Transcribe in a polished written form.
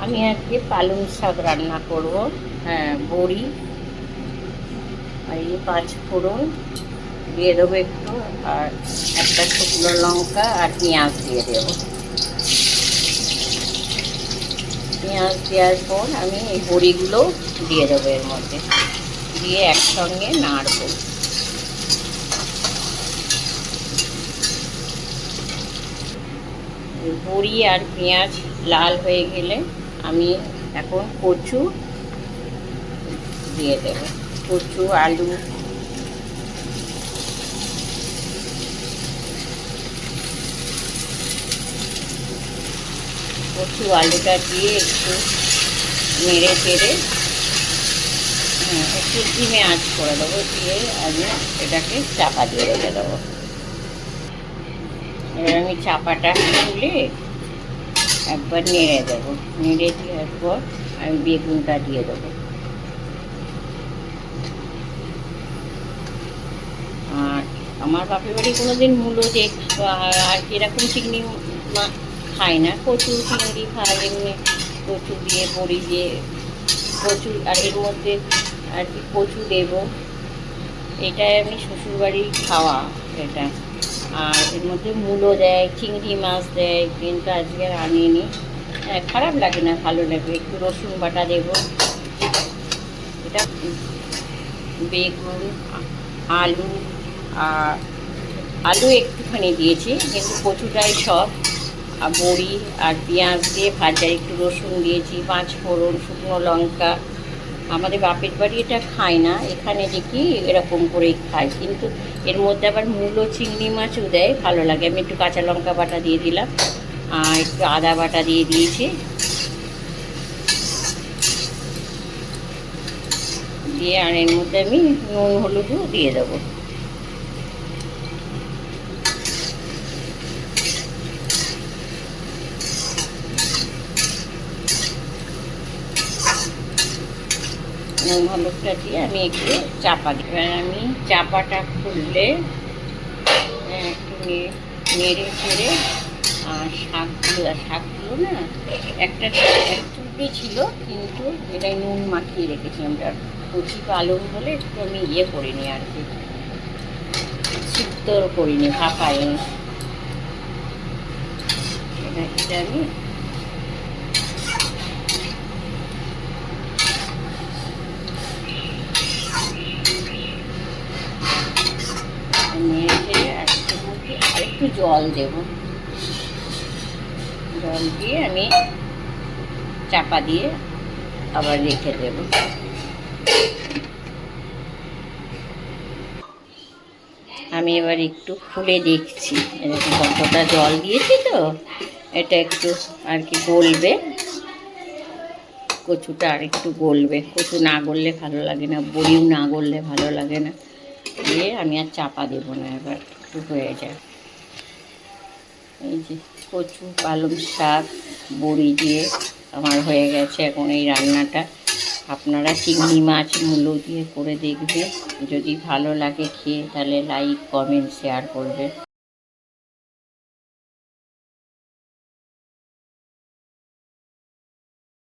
আমি আজকে পালং শাক রান্না করব। হ্যাঁ, বড়ি আর এই 5 ফোড়ন দিয়ে দেবো একটু, আর একটা শুকনো লঙ্কা আর পেঁয়াজ দিয়ে দেবো। পেঁয়াজ দেওয়ার পর আমি এই বড়িগুলো দিয়ে দেবো এর মধ্যে, দিয়ে একসঙ্গে নাড়বো। বড়ি আর পেঁয়াজ লাল হয়ে গেলে আমি এখন কচু দিয়ে দেব। কচু, আলু, আলুটা দিয়ে একটু নেড়ে চেড়ে একটু ধিমে আঁচ করে দেবো, দিয়ে আমি এটাকে চাপা দিয়ে রেখে দেবো। এবার আমি চাপাটা তুলে একবার নেড়ে দেবো। নেড়ে দেওয়ার পর আমি বেগুনটা দিয়ে দেবো। আর আমার বাপের বাড়ি কোনোদিন মূলো দেখ আর এরকম চিংড়ি খায় না, কচু চিংড়ি খায় এমনি। কচু দিয়ে বড়ি দিয়ে কচু, আর এর মধ্যে আর কি কচু দেবো। এটাই আমি শ্বশুরবাড়ির খাওয়া এটা। আর এর মধ্যে মূলো দেয়, চিংড়ি মাছ দেয়, কিন্তু আজকে আর আনিনি। হ্যাঁ, খারাপ লাগে না, ভালো লাগে। একটু রসুন বাটা দেবো। এটা বেগুন, আলু, আর আলু একটুখানি দিয়েছি, কিন্তু কচুটাই সব। আর বড়ি আর পেঁয়াজ দিয়ে ভাজা, একটু রসুন দিয়েছি, 5 ফোড়ন, শুকনো লঙ্কা। আমাদের বাপের বাড়ি এটা খায় না, এখানে দেখি এরকম করেই খায়। কিন্তু এর মধ্যে আবার মূলো চিংড়ি মাছও দেয়, ভালো লাগে। আমি একটু কাঁচা লঙ্কা বাটা দিয়ে দিলাম, আর একটু আদা বাটা দিয়ে দিয়েছি। দিয়ে আর এর মধ্যে আমি নুন হলুদও দিয়ে দেবো। নুন হলুদটা দিয়ে আমি একটু চাপা দিই। এবার আমি চাপাটা খুললে একটু নেড়ে চেড়ে, আর শাকগুলো না একটা চুটি ছিল, কিন্তু এটা নুন মাখিয়ে রেখেছিলাম। কচি পালং বলে একটু আমি করিনি আর কি, সিদ্ধ করিনি, ভাপাইনি। এটা আমি নেড়ে আরেকটু জল দেব। জল দিয়ে আমি চাপা দিয়ে আবার রেখে দেব। আমি এবার একটু খুলে দেখছি, এরকম কতটা জল দিয়েছি, তো এটা একটু আর কি গলবে। কচুটা আর একটু গলবে। কচু না গললে ভালো লাগে না, বড়িও না গললে ভালো লাগে না। দিয়ে আমি আর চাপা দেবো না, এবার একটু হয়ে যায়। এই যে কচু পালং শাক বড়ি দিয়ে আমার হয়ে গেছে এখন এই রান্নাটা। আপনারা চিংড়ি মাছ মূলো দিয়ে করে দেখবে। যদি ভালো লাগে খেয়ে, তাহলে লাইক, কমেন্ট, শেয়ার করবে।